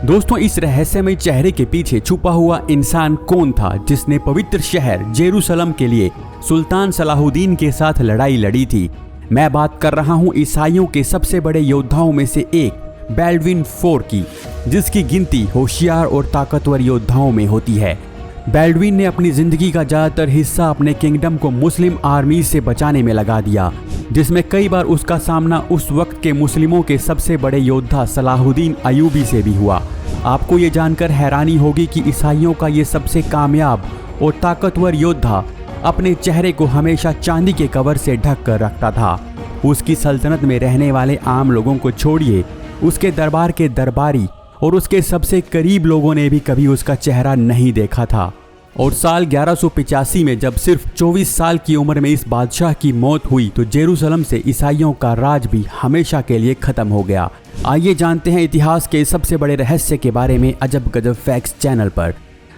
दोस्तों, इस रहस्यमय चेहरे के पीछे छुपा हुआ इंसान कौन था जिसने पवित्र शहर जेरूसलम के लिए सुल्तान सलाहुद्दीन के साथ लड़ाई लड़ी थी? मैं बात कर रहा हूं ईसाइयों के सबसे बड़े योद्धाओं में से एक बाल्डविन IV की, जिसकी गिनती होशियार और ताकतवर योद्धाओं में होती है। बाल्डविन ने अपनी जिंदगी का ज्यादातर हिस्सा अपने किंगडम को मुस्लिम आर्मी से बचाने में लगा दिया, जिसमें कई बार उसका सामना उस वक्त के मुस्लिमों के सबसे बड़े योद्धा सलाहुद्दीन अयूबी से भी हुआ। आपको ये जानकर हैरानी होगी कि ईसाइयों का ये सबसे कामयाब और ताकतवर योद्धा अपने चेहरे को हमेशा चांदी के कवर से ढक कर रखता था। उसकी सल्तनत में रहने वाले आम लोगों को छोड़िए, उसके दरबार के दरबारी और उसके सबसे करीब लोगों ने भी कभी उसका चेहरा नहीं देखा था। और साल 1185 में जब सिर्फ 24 साल की उम्र में इस बादशाह की मौत हुई तो जेरूसलम से ईसाइयों का राज भी हमेशा के लिए खत्म हो गया। आइए जानते हैं इतिहास के सबसे बड़े रहस्य के बारे में अजब गजब फैक्ट्स चैनल पर।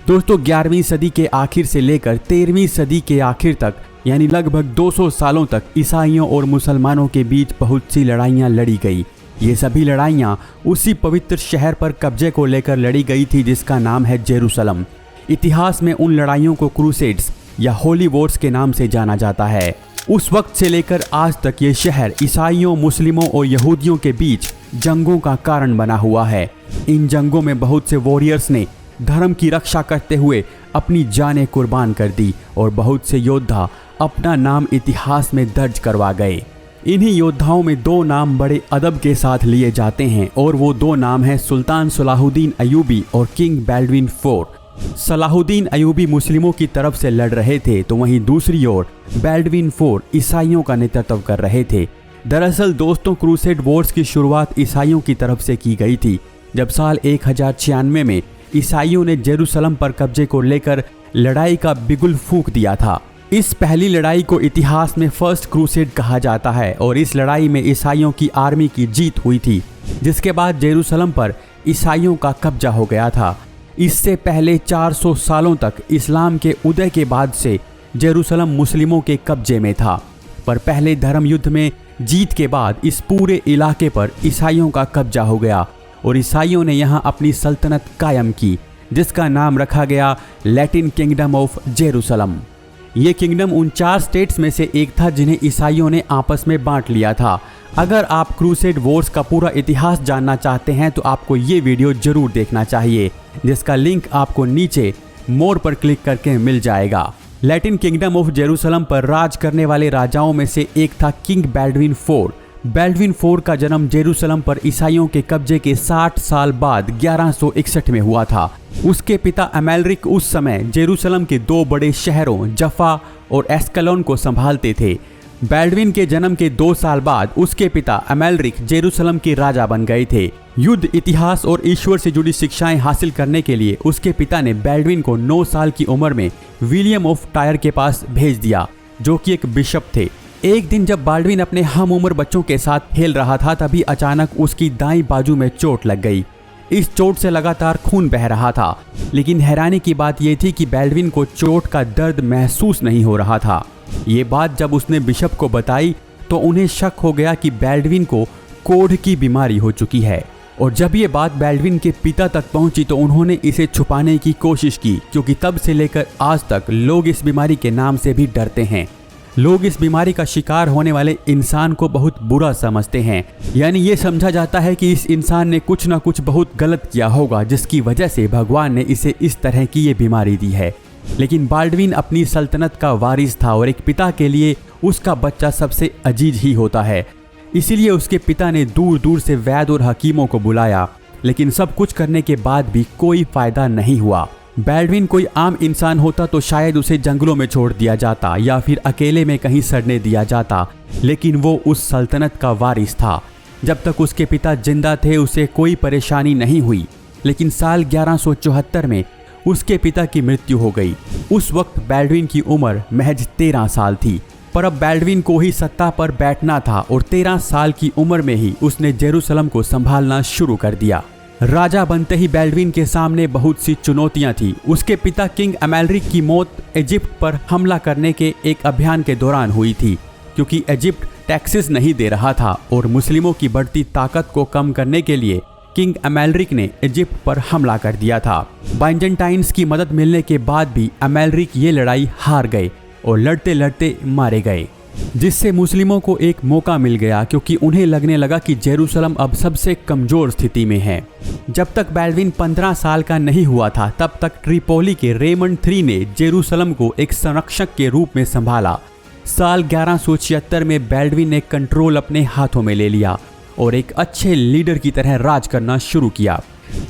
दोस्तों, 11वीं सदी के आखिर से लेकर 13वीं सदी के आखिर तक, यानी लगभग 200 सालों तक ईसाइयों और मुसलमानों के बीच बहुत सी लड़ाइयाँ लड़ी गई। ये सभी लड़ाइयाँ उसी पवित्र शहर पर कब्जे को लेकर लड़ी गई थी जिसका नाम है जेरूसलम। इतिहास में उन लड़ाइयों को क्रूसेड्स या होली वॉर्स के नाम से जाना जाता है। उस वक्त से लेकर आज तक ये शहर ईसाइयों, मुस्लिमों और यहूदियों के बीच जंगों का कारण बना हुआ है। इन जंगों में बहुत से वॉरियर्स ने धर्म की रक्षा करते हुए अपनी जानें कुर्बान कर दी और बहुत से योद्धा अपना नाम इतिहास में दर्ज करवा गए। इन्हीं योद्धाओं में दो नाम बड़े अदब के साथ लिए जाते हैं और वो दो नाम हैं सुल्तान सलाहुद्दीन अयूबी और King Baldwin IV। Salahuddin Ayubi मुस्लिमों की तरफ से लड़ रहे थे तो वहीं दूसरी ओर बाल्डविन IV ईसाइयों का नेतृत्व कर रहे थे। दरअसल दोस्तों, क्रूसेड वॉर्स की शुरुआत ईसाइयों की तरफ से की गई थी जब साल 1096 में ईसाइयों ने जेरूसलम पर कब्जे को लेकर लड़ाई का बिगुल फूंक दिया था। इस पहली लड़ाई को इतिहास में फर्स्ट क्रूसेड कहा जाता है और इस लड़ाई में ईसाइयों की आर्मी की जीत हुई थी, जिसके बाद जेरूसलम पर ईसाइयों का कब्जा हो गया था। इससे पहले 400 सालों तक इस्लाम के उदय के बाद से जेरूसलम मुस्लिमों के कब्जे में था, पर पहले धर्म युद्ध में जीत के बाद इस पूरे इलाके पर ईसाइयों का कब्जा हो गया और ईसाइयों ने यहाँ अपनी सल्तनत कायम की, जिसका नाम रखा गया लैटिन किंगडम ऑफ जेरूसलम। ये किंगडम उन 4 स्टेट्स में से एक था जिन्हें ईसाइयों ने आपस में बांट लिया था। अगर आप क्रूसेड वॉर्स का पूरा इतिहास जानना चाहते हैं तो आपको ये वीडियो जरूर देखना चाहिए, जिसका लिंक आपको नीचे मोर पर क्लिक करके मिल जाएगा। लैटिन किंगडम ऑफ जेरूसलम पर राज करने वाले राजाओं में से एक था king Baldwin IV। Baldwin IV का जन्म जेरूसलम पर ईसाइयों के कब्जे के 60 साल बाद 1161 में हुआ था। उसके पिता अमेलरिक उस समय जेरूसलम के 2 बड़े शहरों जफा और एस्कलोन को संभालते थे। बाल्डविन के जन्म के 2 साल बाद उसके पिता अमेलरिक जेरूसलम के राजा बन गए थे। युद्ध, इतिहास और ईश्वर से जुड़ी शिक्षाएं हासिल करने के लिए उसके पिता ने बाल्डविन को 9 साल की उम्र में विलियम ऑफ टायर के पास भेज दिया, जो कि एक बिशप थे। एक दिन जब बाल्डविन अपने हम उम्र बच्चों के साथ खेल रहा था तभी अचानक उसकी दाईं बाजू में चोट लग गई। इस चोट से लगातार खून बह रहा था, लेकिन हैरानी की बात यह थी कि बाल्डविन को चोट का दर्द महसूस नहीं हो रहा था। ये बात जब उसने बिशप को बताई तो उन्हें शक हो गया कि बाल्डविन को कोढ़ की बीमारी हो चुकी है। और जब ये बात बाल्डविन के पिता तक पहुंची तो उन्होंने इसे छुपाने की कोशिश की, क्योंकि तब से लेकर आज तक लोग इस बीमारी के नाम से भी डरते हैं। लोग इस बीमारी का शिकार होने वाले इंसान को बहुत बुरा समझते हैं, यानी ये समझा जाता है कि इस इंसान ने कुछ ना कुछ बहुत गलत किया होगा जिसकी वजह से भगवान ने इसे इस तरह की ये बीमारी दी है। लेकिन बाल्डविन अपनी सल्तनत का वारिस था और एक पिता के लिए उसका बच्चा सबसे अजीज ही होता है। इसीलिए उसके पिता ने दूर दूर से वैद्य और हकीमों को बुलाया, लेकिन सब कुछ करने के बाद भी कोई फायदा नहीं हुआ। बाल्डविन कोई आम इंसान होता तो शायद उसे जंगलों में छोड़ दिया जाता या फिर अकेले में कहीं सड़ने दिया जाता, लेकिन वो उस सल्तनत का वारिस था। जब तक उसके पिता जिंदा थे उसे कोई परेशानी नहीं हुई, लेकिन साल 1174 में उसके पिता की मृत्यु हो गई। उस वक्त बाल्डविन की उम्र महज 13 साल थी, पर अब बाल्डविन को ही सत्ता पर बैठना था और 13 साल की उम्र में ही उसने जेरूसलम को संभालना शुरू कर दिया। राजा बनते ही बाल्डविन के सामने बहुत सी चुनौतियां थी। उसके पिता किंग अमेलरिक की मौत इजिप्ट पर हमला करने के एक अभियान के दौरान हुई थी, क्योंकि इजिप्ट टैक्सेस नहीं दे रहा था और मुस्लिमों की बढ़ती ताकत को कम करने के लिए किंग एमेलरिक ने इजिप्ट पर हमला कर दिया था। बाइजेंटाइन्स की मदद मिलने के बाद भी एमेलरिक ये लड़ाई हार गए और लड़ते लड़ते मारे गए, जिससे मुस्लिमों को एक मौका मिल गया क्योंकि उन्हें लगने लगा कि जेरूसलम अब सबसे कमजोर स्थिति में है। जब तक बैल्डविन 15 साल का नहीं हुआ था तब तक ट्रिपोली के रेमंड III ने जेरूसलम को एक संरक्षक के रूप में संभाला। साल 1176 में बैल्डविन ने कंट्रोल अपने हाथों में ले लिया और एक अच्छे लीडर की तरह राज करना शुरू किया।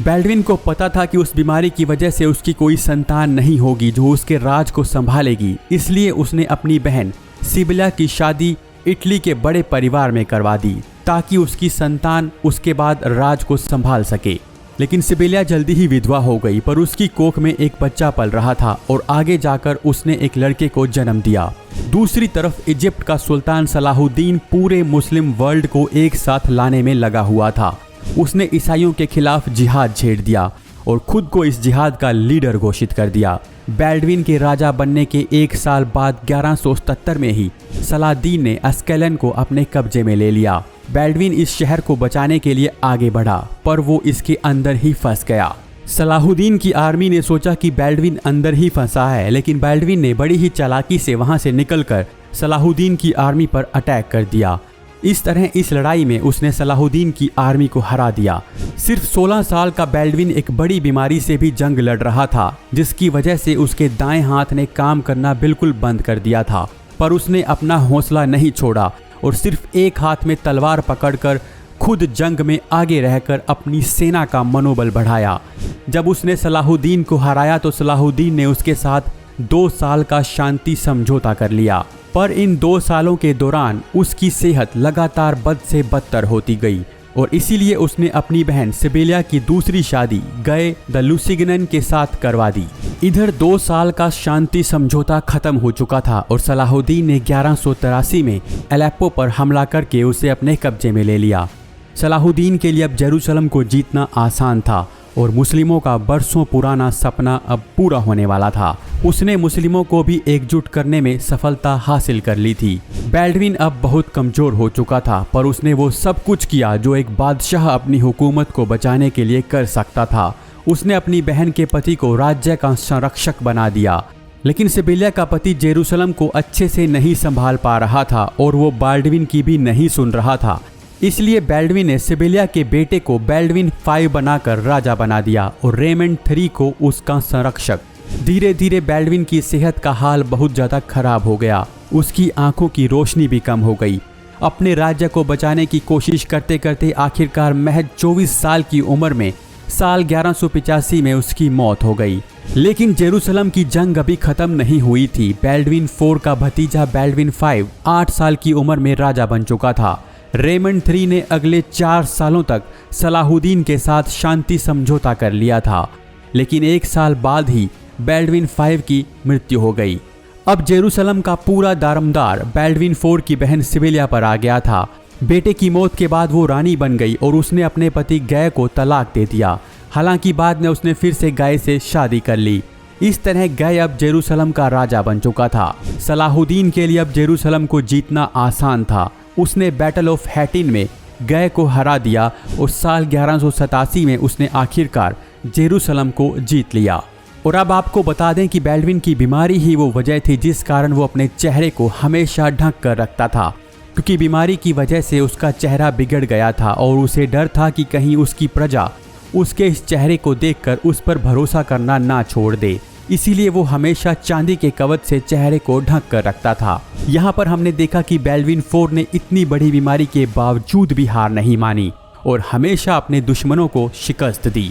बैल्डविन को पता था कि उस बीमारी की वजह से उसकी कोई संतान नहीं होगी जो उसके राज को संभालेगी, इसलिए उसने अपनी बहन सिबिला की शादी इटली के बड़े परिवार में करवा दी ताकि उसकी संतान उसके बाद राज को संभाल सके। लेकिन सिबिला जल्दी ही विधवा हो गई, पर उसकी कोख में एक बच्चा पल रहा था और आगे जाकर उसने एक लड़के को जन्म दिया। दूसरी तरफ इजिप्ट का सुल्तान सलाहुद्दीन पूरे मुस्लिम वर्ल्ड को एक साथ लाने में लगा हुआ था। उसने ईसाइयों के खिलाफ जिहाद छेड़ दिया और खुद को इस जिहाद का लीडर घोषित कर दिया। बैल्डविन के राजा बनने के एक साल बाद 1177 में ही सलाहुद्दीन ने अस्कैलन को अपने कब्जे में ले लिया। बैल्डविन इस शहर को बचाने के लिए आगे बढ़ा, पर वो इसके अंदर ही फंस गया। सलाहुद्दीन की आर्मी ने सोचा कि बैल्डविन अंदर ही फंसा है, लेकिन बैल्डविन ने बड़ी ही चालाकी से वहां से निकलकर सलाहुद्दीन की आर्मी पर अटैक कर दिया। इस तरह इस लड़ाई में उसने सलाहुद्दीन की आर्मी को हरा दिया। सिर्फ 16 साल का बैल्डविन एक बड़ी बीमारी से भी जंग लड़ रहा था, जिसकी वजह से उसके दाएं हाथ ने काम करना बिल्कुल बंद कर दिया था, पर उसने अपना हौसला नहीं छोड़ा और सिर्फ एक हाथ में तलवार पकड़कर खुद जंग में आगे रहकर अपनी सेना का मनोबल बढ़ाया। जब उसने सलाहुद्दीन को हराया तो सलाहुद्दीन ने उसके साथ 2 साल का शांति समझौता कर लिया, पर इन 2 सालों के दौरान उसकी सेहत लगातार बद से बदतर होती गई और इसीलिए उसने अपनी बहन सिबिला की दूसरी शादी गए द लुसिग्नन के साथ करवा दी। इधर 2 साल का शांति समझौता खत्म हो चुका था और सलाहुद्दीन ने 1183 में एलेप्पो पर हमला करके उसे अपने कब्जे में ले लिया। सलाहुद्दीन के लिए अब जेरूसलम को जीतना आसान था और मुस्लिमों का बरसों पुराना सपना अब पूरा होने वाला था। उसने मुस्लिमों को भी एकजुट करने में सफलता हासिल कर ली थी। बैल्डविन अब बहुत कमजोर हो चुका था, पर उसने वो सब कुछ किया जो एक बादशाह अपनी हुकूमत को बचाने के लिए कर सकता था। उसने अपनी बहन के पति को राज्य का संरक्षक बना दिया, लेकिन सिबिला का पति जेरूसलम को अच्छे से नहीं संभाल पा रहा था और वो बैल्डविन की भी नहीं सुन रहा था। इसलिए बैल्डविन ने सिबिला के बेटे को बैल्डविन V बनाकर राजा बना दिया और रेमंड III को उसका संरक्षक। धीरे धीरे बैल्डविन की सेहत का हाल बहुत ज़्यादा खराब हो गया। उसकी आंखों की रोशनी भी कम हो गई। अपने राज्य को बचाने की कोशिश करते करते आखिरकार महज 24 साल की उम्र में साल 1185 में उसकी मौत हो गई। लेकिन जेरूसलम की जंग अभी खत्म नहीं हुई थी। बैल्डविन IV का भतीजा बैल्डविन V 8 साल की उम्र में राजा बन चुका था। रेमंड III ने अगले 4 सालों तक सलाहुद्दीन के साथ शांति समझौता कर लिया था, लेकिन 1 साल बाद ही बैल्डविन V की मृत्यु हो गई। अब जेरूसलम का पूरा दारोमदार बैल्डविन IV की बहन सिबिला पर आ गया था। बेटे की मौत के बाद वो रानी बन गई और उसने अपने पति गय को तलाक दे दिया। हालांकि बाद में उसने फिर से गय से शादी कर ली। इस तरह गय अब जेरूसलम का राजा बन चुका था। सलाहुद्दीन के लिए अब जेरूसलम को जीतना आसान था। उसने बैटल ऑफ हैटिन में गय को हरा दिया और साल 1187 में उसने आखिरकार जेरूसलम को जीत लिया। और अब आपको बता दें कि बैल्डविन की बीमारी ही वो वजह थी जिस कारण वो अपने चेहरे को हमेशा ढक कर रखता था, क्योंकि बीमारी की वजह से उसका चेहरा बिगड़ गया था और उसे डर था कि कहीं उसकी प्रजा उसके इस चेहरे को देखकर उस पर भरोसा करना ना छोड़ दे। इसीलिए वो हमेशा चांदी के कवच से चेहरे को ढक कर रखता था। यहाँ पर हमने देखा कि बैल्डविन IV ने इतनी बड़ी बीमारी के बावजूद भी हार नहीं मानी और हमेशा अपने दुश्मनों को शिकस्त दी।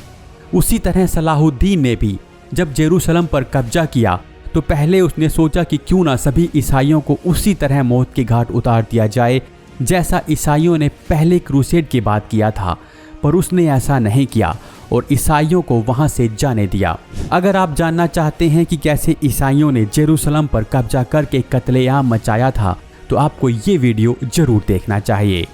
उसी तरह सलाहुद्दीन ने भी जब जेरूसलम पर कब्जा किया तो पहले उसने सोचा कि क्यों ना सभी ईसाइयों को उसी तरह मौत के घाट उतार दिया जाए जैसा ईसाइयों ने पहले क्रूसेड के बाद किया था, पर उसने ऐसा नहीं किया और ईसाइयों को वहां से जाने दिया। अगर आप जानना चाहते हैं कि कैसे ईसाइयों ने जेरूसलम पर कब्जा करके कत्लेआम मचाया था, तो आपको ये वीडियो जरूर देखना चाहिए।